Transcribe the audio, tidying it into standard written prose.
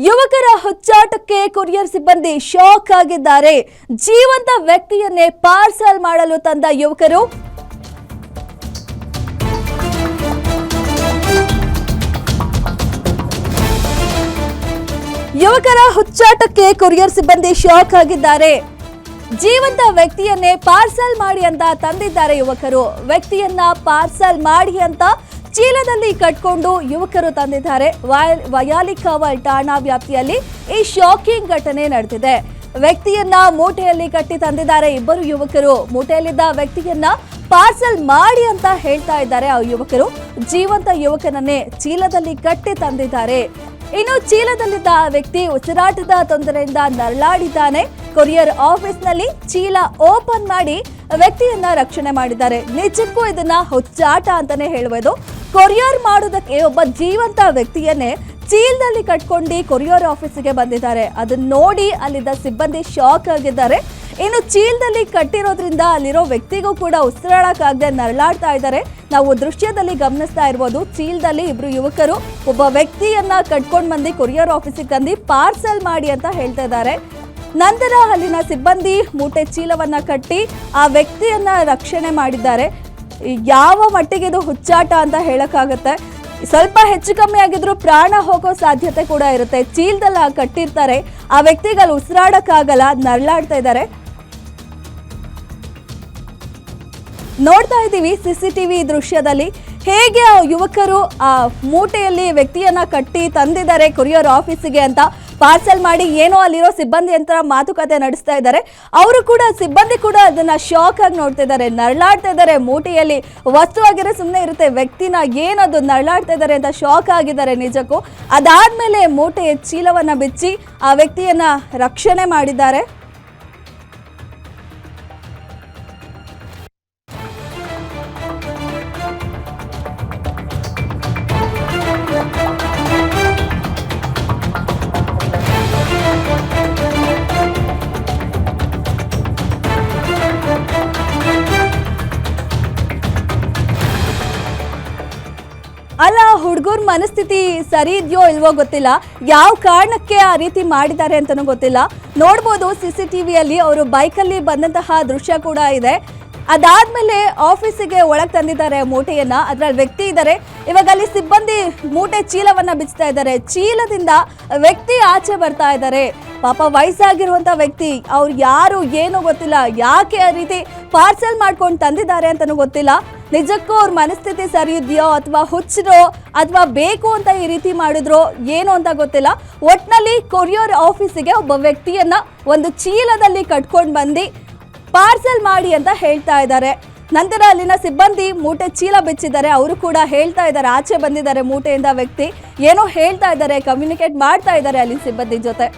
ಯುವಕರ ಹುಚ್ಚಾಟಕ್ಕೆ ಕೊರಿಯರ್ ಸಿಬ್ಬಂದಿ ಶಾಕ್ ಆಗಿದ್ದಾರೆ. ಜೀವಂತ ವ್ಯಕ್ತಿಯನ್ನೇ ಪಾರ್ಸಲ್ ಮಾಡಲು ತಂದ ಯುವಕರು ಕೊರಿಯರ್ ಸಿಬ್ಬಂದಿ ಶಾಕ್ ಆಗಿದ್ದಾರೆ. ಜೀವಂತ ವ್ಯಕ್ತಿಯನ್ನೇ ಪಾರ್ಸಲ್ ಮಾಡಿ ಅಂತ ತಂದಿದ್ದಾರೆ ಯುವಕರು. ವ್ಯಕ್ತಿಯನ್ನ ಪಾರ್ಸಲ್ ಮಾಡಿ ಅಂತ ಚೀಲದಲ್ಲಿ ಕಟ್ಕೊಂಡು ಯುವಕರು ತಂದಿದ್ದಾರೆ. ವಯಾಲಿಕಾವಲ್ ಠಾಣಾ ವ್ಯಾಪ್ತಿಯಲ್ಲಿ ಈ ಶಾಕಿಂಗ್ ಘಟನೆ ನಡೆದಿದೆ. ವ್ಯಕ್ತಿಯನ್ನ ಮೂಟೆಯಲ್ಲಿ ಕಟ್ಟಿ ತಂದಿದ್ದಾರೆ ಇಬ್ಬರು ಯುವಕರು. ಮೂಟೆಯಲ್ಲಿದ್ದ ವ್ಯಕ್ತಿಯನ್ನ ಪಾರ್ಸಲ್ ಮಾಡಿ ಅಂತ ಹೇಳ್ತಾ ಇದ್ದಾರೆ ಆ ಯುವಕರು. ಜೀವಂತ ಯುವಕನನ್ನೇ ಚೀಲದಲ್ಲಿ ಕಟ್ಟಿ ತಂದಿದ್ದಾರೆ. ಇನ್ನು ಚೀಲದಲ್ಲಿದ್ದ ವ್ಯಕ್ತಿ ಉಸಿರಾಟದ ತೊಂದರೆಯಿಂದ ನರಳಾಡಿದ್ದಾನೆ. ಕೊರಿಯರ್ ಆಫೀಸ್ನಲ್ಲಿ ಚೀಲ ಓಪನ್ ಮಾಡಿ ವ್ಯಕ್ತಿಯನ್ನ ರಕ್ಷಣೆ ಮಾಡಿದ್ದಾರೆ. ನಿಜಕ್ಕೂ ಇದನ್ನ ಹುಚ್ಚಾಟ ಅಂತಾನೆ ಹೇಳುವುದು. ಕೊರಿಯರ್ ಮಾಡೋದಕ್ಕೆ ಒಬ್ಬ ಜೀವಂತ ವ್ಯಕ್ತಿಯನ್ನೇ ಚೀಲದಲ್ಲಿ ಕಟ್ಕೊಂಡು ಕೊರಿಯರ್ ಆಫೀಸಿಗೆ ಬಂದಿದ್ದಾರೆ. ಅದನ್ನ ನೋಡಿ ಅಲ್ಲಿದ್ದ ಸಿಬ್ಬಂದಿ ಶಾಕ್ ಆಗಿದ್ದಾರೆ. ಇನ್ನು ಚೀಲದಲ್ಲಿ ಕಟ್ಟಿರೋದ್ರಿಂದ ಅಲ್ಲಿರೋ ವ್ಯಕ್ತಿಗೂ ಕೂಡ ಉಸಿರಾಡಕ್ಕಾಗದೆ ನರಳಾಡ್ತಾ ಇದ್ದಾರೆ. ನಾವು ದೃಶ್ಯದಲ್ಲಿ ಗಮನಿಸ್ತಾ ಇರ್ಬೋದು. ಚೀಲದಲ್ಲಿ ಇಬ್ರು ಯುವಕರು ಒಬ್ಬ ವ್ಯಕ್ತಿಯನ್ನ ಕಟ್ಕೊಂಡು ಬಂದು ಕೊರಿಯರ್ ಆಫೀಸಿಗೆ ತಂದು ಪಾರ್ಸಲ್ ಮಾಡಿ ಅಂತ ಹೇಳ್ತಾ ಇದ್ದಾರೆ. ನಂತರ ಅಲ್ಲಿನ ಸಿಬ್ಬಂದಿ ಮೂಟೆ ಚೀಲವನ್ನ ಕಟ್ಟಿ ಆ ವ್ಯಕ್ತಿಯನ್ನ ರಕ್ಷಣೆ ಮಾಡಿದ್ದಾರೆ. ಯಾವ ಮಟ್ಟಿಗೆ ಇದು ಹುಚ್ಚಾಟ ಅಂತ ಹೇಳಕ್ಕಾಗತ್ತೆ. ಸ್ವಲ್ಪ ಹೆಚ್ಚು ಕಮ್ಮಿ ಆಗಿದ್ರು ಪ್ರಾಣ ಹೋಗೋ ಸಾಧ್ಯತೆ ಕೂಡ ಇರುತ್ತೆ. ಚೀಲದಲ್ಲಿ ಕಟ್ಟಿರ್ತಾರೆ, ಆ ವ್ಯಕ್ತಿಗೆ ಅಲ್ಲಿ ಉಸಿರಾಡಕ್ಕಾಗಲ್ಲ, ನರಳಾಡ್ತಾ ಇದ್ದಾರೆ. ನೋಡ್ತಾ ಇದ್ದೀವಿ ಸಿಸಿಟಿವಿ ದೃಶ್ಯದಲ್ಲಿ ಹೇಗೆ ಆ ಯುವಕರು ಆ ಮೂಟೆಯಲ್ಲಿ ವ್ಯಕ್ತಿಯನ್ನ ಕಟ್ಟಿ ತಂದಿದ್ದಾರೆ ಕೊರಿಯರ್ ಆಫೀಸಿಗೆ ಅಂತ. ಪಾರ್ಸಲ್ ಮಾಡಿ ಏನೋ ಅಲ್ಲಿರೋ ಸಿಬ್ಬಂದಿ ಅಂತ ಮಾತುಕತೆ ನಡೆಸ್ತಾ ಇದ್ದಾರೆ. ಅವರು ಕೂಡ ಸಿಬ್ಬಂದಿ ಕೂಡ ಅದನ್ನ ಶಾಕ್ ಆಗಿ ನೋಡ್ತಾ ಇದ್ದಾರೆ, ನರಳಾಡ್ತಾ ಇದ್ದಾರೆ. ಮೂಟೆಯಲ್ಲಿ ವಸ್ತು ಆಗಿರೋ ಸುಮ್ಮನೆ ಇರುತ್ತೆ, ವ್ಯಕ್ತಿನ ಏನದು ನರಳಾಡ್ತಾ ಇದ್ದಾರೆ ಅಂತ ಶಾಕ್ ಆಗಿದ್ದಾರೆ ನಿಜಕ್ಕೂ. ಅದಾದ್ಮೇಲೆ ಮೂಟೆಯ ಚೀಲವನ್ನ ಬಿಚ್ಚಿ ಆ ವ್ಯಕ್ತಿಯನ್ನ ರಕ್ಷಣೆ ಮಾಡಿದ್ದಾರೆ. ಅಲ್ಲ, ಹುಡುಗರ ಮನಸ್ಥಿತಿ ಸರಿ ಇದೆಯೋ ಇಲ್ವೋ ಗೊತ್ತಿಲ್ಲ. ಯಾವ ಕಾರಣಕ್ಕೆ ಆ ರೀತಿ ಮಾಡಿದ್ದಾರೆ ಅಂತನೂ ಗೊತ್ತಿಲ್ಲ. ನೋಡ್ಬೋದು ಸಿಸಿಟಿವಿಯಲ್ಲಿ ಅವರು ಬೈಕಲ್ಲಿ ಬಂದಂತಹ ದೃಶ್ಯ ಕೂಡ ಇದೆ. ಅದಾದ್ಮೇಲೆ ಆಫೀಸಿಗೆ ಒಳಗೆ ತಂದಿದ್ದಾರೆ ಮೂಟೆಯನ್ನ. ಅದ್ರಲ್ಲಿ ವ್ಯಕ್ತಿ ಇದ್ದಾರೆ. ಇವಾಗ ಅಲ್ಲಿ ಸಿಬ್ಬಂದಿ ಮೂಟೆ ಚೀಲವನ್ನ ಬಿಚ್ತಾ ಇದ್ದಾರೆ. ಚೀಲದಿಂದ ವ್ಯಕ್ತಿ ಆಚೆ ಬರ್ತಾ ಇದ್ದಾರೆ. ಪಾಪ ವಯಸ್ಸಾಗಿರುವಂತ ವ್ಯಕ್ತಿ, ಅವ್ರು ಯಾರು ಏನೋ ಗೊತ್ತಿಲ್ಲ. ಯಾಕೆ ಆ ರೀತಿ ಪಾರ್ಸಲ್ ಮಾಡ್ಕೊಂಡು ತಂದಿದ್ದಾರೆ ಅಂತನೂ ಗೊತ್ತಿಲ್ಲ. ನಿಜಕ್ಕೂ ಅವ್ರ ಮನಸ್ಥಿತಿ ಸರಿ ಇದೆಯೋ ಅಥವಾ ಹುಚ್ಚರೋ ಅಥವಾ ಬೇಕು ಅಂತ ಈ ರೀತಿ ಮಾಡಿದ್ರೋ ಏನು ಅಂತ ಗೊತ್ತಿಲ್ಲ. ಒಟ್ನಲ್ಲಿ ಕೊರಿಯರ್ ಆಫೀಸಿಗೆ ಒಬ್ಬ ವ್ಯಕ್ತಿಯನ್ನ ಒಂದು ಚೀಲದಲ್ಲಿ ಕಟ್ಕೊಂಡು ಬಂದು ಪಾರ್ಸಲ್ ಮಾಡಿ ಅಂತ ಹೇಳ್ತಾ ಇದ್ದಾರೆ. ನಂತರ ಅಲ್ಲಿನ ಸಿಬ್ಬಂದಿ ಮೂಟೆ ಚೀಲ ಬಿಚ್ಚಿದ್ದಾರೆ. ಅವರು ಕೂಡ ಹೇಳ್ತಾ ಇದ್ದಾರೆ, ಆಚೆ ಬಂದಿದ್ದಾರೆ ಮೂಟೆಯಿಂದ ವ್ಯಕ್ತಿ ಏನೋ ಹೇಳ್ತಾ ಇದ್ದಾರೆ, ಕಮ್ಯುನಿಕೇಟ್ ಮಾಡ್ತಾ ಇದ್ದಾರೆ ಅಲ್ಲಿ ಸಿಬ್ಬಂದಿ ಜೊತೆ.